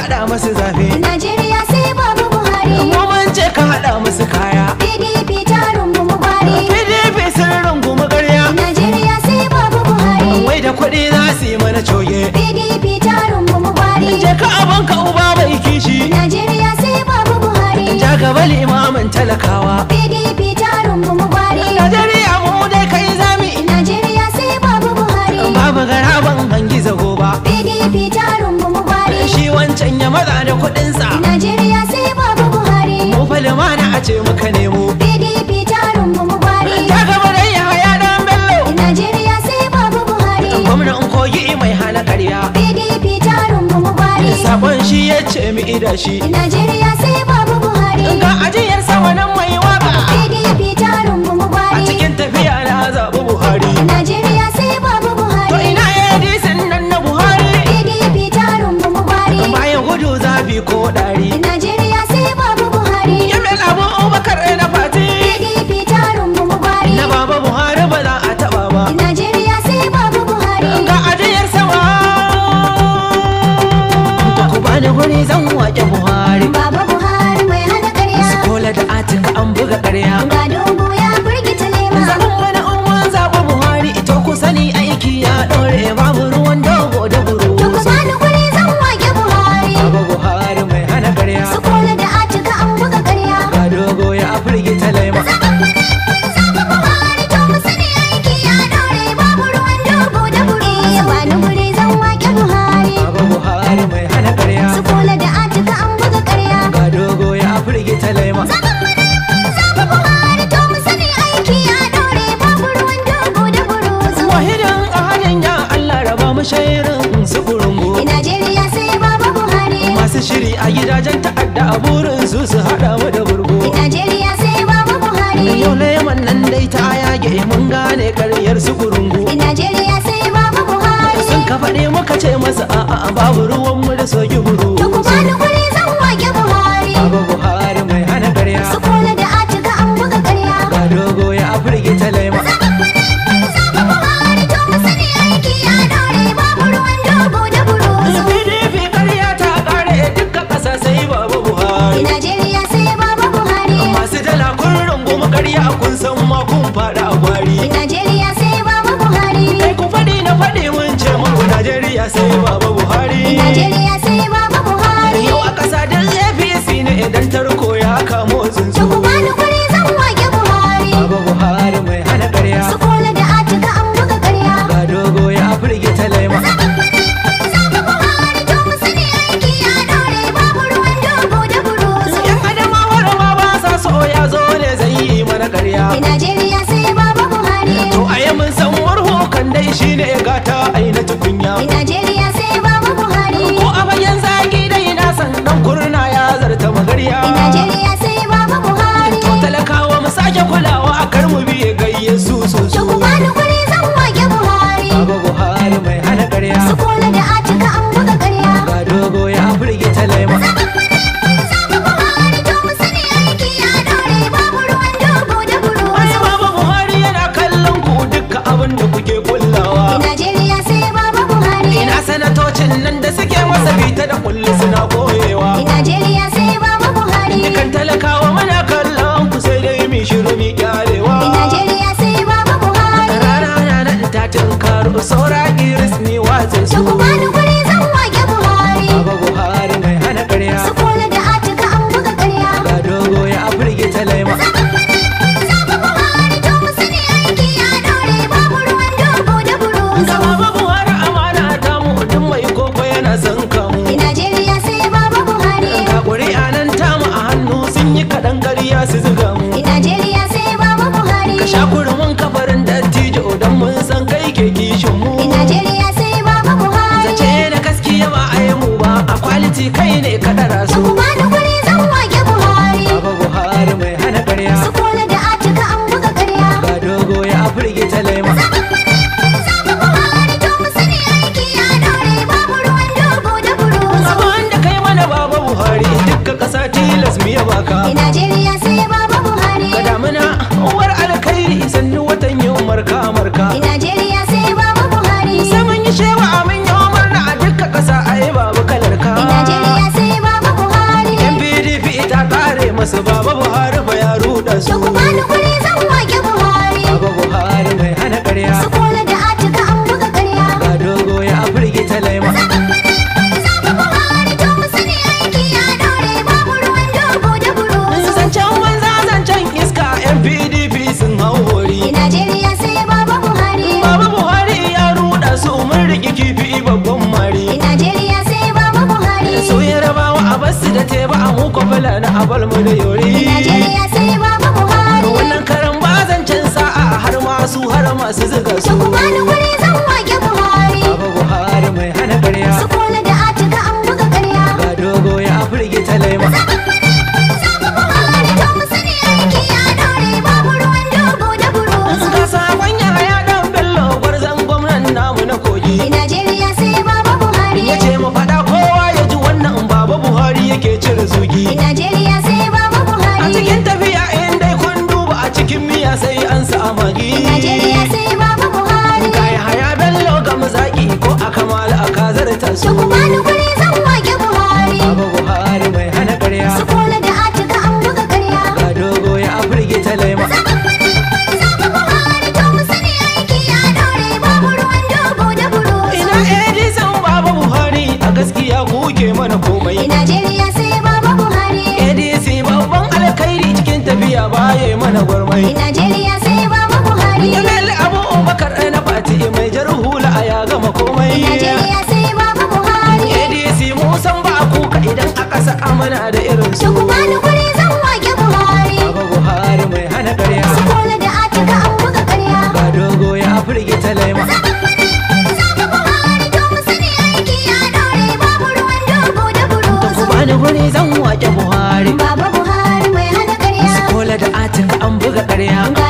haɗa musu zafi. Najeriya sai Baba Buhari. Mu mun ce ka haɗa musu kaya. PDP ta rungumi gwari. PDP sun rungumi ƙarya. Najeriya sai Baba Buhari. Wai da kuɗi za su yi mana coge. PDP ta rungumi gwari. Je ka abanka uba mai kishi. Najeriya sai Baba Buhari. Ja gaba limamin talakawa. PDP ta rungumi gwari. Najeriya mu dai kai zami. Najeriya sai Baba Buhari. Babu garaban hangi zago ba. PDP ta rungumi gwari. Shi wancan ya matsa da kuɗinsa. Najeriya sai Baba Buhari. Mu fa limana a ce muka nemo. PDP ta rungumi gwari. Ja gaba da Yahaya dan Bello. Najeriya sai Baba Buhari. Gwamnan kogi mai hana ƙarya. PDP ta rungumi gwari. Sabon shi ya ce mi ida shi. Najeriya sai Baba Buhari. Ga ajiyar sa wannan mai waka. PDP ta rungumi A gwari. cikin tafiya na zaɓi Buhari. Najeriya sai Baba To Buhari. ina ADC nan na Buhari. PDP ta rungumi gwari. Bayan gudu zafi ko ɗari. Najeriya sai Baba Buhari. Yamin Abubakar na fati. PDP ta rungumi gwari. Na baba Buhari ba za a taɓa ba. Najeriya sai Baba Buhari. Ga ajiyar sama. Ku bani guri zan wake Buhari. Baba Buhari mai hana ƙarya. Kola da atika an buga ƙarya. Ga dogo ya firgita lema. Zaɓen wani an zaɓi Buhari. Ito ku sani aiki ya ɗore babu ruwan dogo da buru. To ku bani guri zan wake Buhari. Baba Buhari mai hana ƙarya. Su kola da atika an buga ƙarya. Ga dogo ya firgita laima. Zaɓen mana zaɓa Buhari. To mu sani aiki ya ɗore babu ruwan dogo da buru. Su bani guri zan wake Buhari. Baba Buhari mai hana ƙarya. Su kola da atika an buga ƙarya. Ga dogo ya firgita laima. Zaɓen mana zaɓa Buhari. To mu sani aiki ya ɗore babu ruwan dogo da buru. Wahidin a halin ya Allah raba mu shairin su kurungu. Najeriya sai Baba Buhari. Masu shiri a gidajen ta'adda a burin su su haɗa mu da burgu. Najeriya sai Baba Buhari. Yau leman nan dai ta yage mun gane karyar su kurungu. Najeriya sai Baba Buhari. Sun ka faɗi muka ce masa a'a babu ruwan mu da soki buru. To ku bani guri zan wake Buhari. Baba Buhari mai hana ƙarya. Su kola da atika an buga ƙarya. Ga dogo ya firgita laima. Zaɓen mana zaɓa Buhari. To mu sani aiki ya ɗore babu ruwan dogo da buru. PDP ƙarya ta ƙare dukkan ƙasa sai Baba Buhari. Najeriya sai Baba Buhari. Masu dala kun rungumi ƙarya kun san ma kun faɗa a gwari. Najeriya sai Baba Buhari. Kai ku faɗi na faɗi mun ce muku Najeriya sai Baba Buhari. Najeriya sai Baba Buhari. Yau a ƙasa don APC ne idan tarko ya kamo To tsuntsu. ku bani guri zan wake Buhari. Baba Buhari mai hana ƙarya. Su kola da atika an buga ƙarya. Ga dogo ya firgita laima. Zaɓen mana zaɓa Buhari. To mu sani aiki ya ɗore babu ruwan dogo da buru. Yan adamawar ma ba sa so ya zo ne zai yi mana ƙarya. Najeriya sai Baba Buhari. To a yi mun san warho kan dai shi ne gata aina tukunya. Najeriya sai Baba Buhari. Ko a bayan zagi dai na san dan kurna ya zarta magarya. Najeriya sai Baba Buhari. To talakawa mu sake kulawa a kar mu biye gayye su su To su. ku bani guri zan wake Buhari. Baba Buhari mai hana ƙarya. Su kola da atika an buga ƙarya. Ga dogo ya firgita laima. Zaɓen mana zaɓa Buhari. To mu sani aiki ya ɗore babu ruwan dogo da buru. Ai Baba Buhari yana kallon ku dukka abin da kuke kullawa. Najeriya sai Baba Buhari. Ina sanatocin nan da suke masa bita da kulli suna koyewa. Najeriya sai Baba Buhari. Dukan talakawa muna kallon ku sai dai mi shiru mi kyarewa. Najeriya sai Baba Buhari. Rana na nan ta tunkaro saura iris ni watsin To su. ku bani guri zan wake Buhari. Baba Buhari mai hana ƙarya. Su kola da atika an buga ƙarya. Ga dogo ya firgita laima. Zaɓen mana zaɓa Buhari. To mu sani aiki ya ɗore babu ruwan dogo da buru. Ga Baba Buhari amana ta mu duk mai koko yana son kamu. Najeriya sai Baba Buhari. Ga ƙuri'a nan tamu a hannu sun yi kaɗan ƙarya su zuga mu. Najeriya sai Baba Buhari. Ka sha kurumin kafarin dattijo don mun san kai ke kishin mu. Najeriya sai Baba Buhari. Zace na gaskiya ba a yi mu ba a kwaliti kai ne ka ɗara To su. ku bani guri zan wake Buhari. Baba Buhari mai hana ƙarya. Su kola da atika an buga ƙarya. Ga dogo ya firgita laima. Zaɓen mana zaɓa Buhari. To mu sani aiki ya ɗore babu ruwan dogo da buru. Abin da kai mana Baba Buhari dukka ƙasa tilas mu ya baka. Najeriya sai Baba Buhari. Ga damuna uwar alkhairi sannu watan yin marka marka. Najeriya sai Baba su. ku bani guri zan wake Buhari. Baba Buhari mai hana ƙarya. Su kola da atika an buga ƙarya. Ga dogo ya firgita laima. Zaɓen mana mun zaɓi Buhari to mu sani aiki ya ɗore babu ruwan dogo da burusu. Zancen banza zancen iska yan PDP sun hau hori. Najeriya sai Baba Buhari. Baba Buhari ya ruɗa su mun riƙe kifi babban mari. Najeriya sai Baba Buhari. So ya rabawa a basu da teba a muku fulani a balmu da yori. Najeriya sai Baba Buhari. Wannan karan ba zancen sa'a har masu zuga su. To ku bani guri zan wake Buhari. Baba Buhari mai hana ƙarya. Su kola da atika an buga ƙarya. Ga dogo ya firgita laima. Zaɓen mana mun zaɓi Buhari to mu sani aiki ya ɗore babu ruwan dogo da burusu. Ga sabon yaya dan Bello gwarzon gwamnan namu na kogi. Najeriya sai Baba Buhari. Ya ce mu faɗa kowa ya ji wannan Baba Buhari yake cire zugi. Najeriya sai Baba A Buhari. cikin tafiya in dai kun duba a cikin miya sai an sa magi. Najeriya sai Baba Buhari. Kai haya Bello ga mazaki ko a kamala a kazar ta To su. ku bani guri zan wake Buhari. Baba Buhari mai hana ƙarya. Su kola da atika an buga ƙarya. Ga dogo ya firgita laima. Zaɓen mana mun zaɓi Buhari to mu sani aiki ya ɗore babu ruwan dogo da burusu. Ina Edison Baba Buhari a gaskiya kuke mana komai. Najeriya sai Baba Buhari. ADC babban alkhairi cikin tafiya baye mana gwarmai. Najeriya sai Baba Buhari. Jamil Abubakar na fati mai jar hula a ya gama komai. Najeriya sai Baba Buhari. ADC mu san ba kuka idan a ƙasa amana da irin To su. ku bani guri zan wake Buhari. Baba Buhari mai hana ƙarya. Su kola da atika an buga ƙarya. Ga dogo ya firgita laima. Zaɓen mana mun zaɓi Buhari to mu sani aiki ya ɗore babu ruwan dogo da Ku burusu. bani guri zan wake Buhari. Baba Buhari mai hana ƙarya. Kola da atin an buga ƙarya. Ga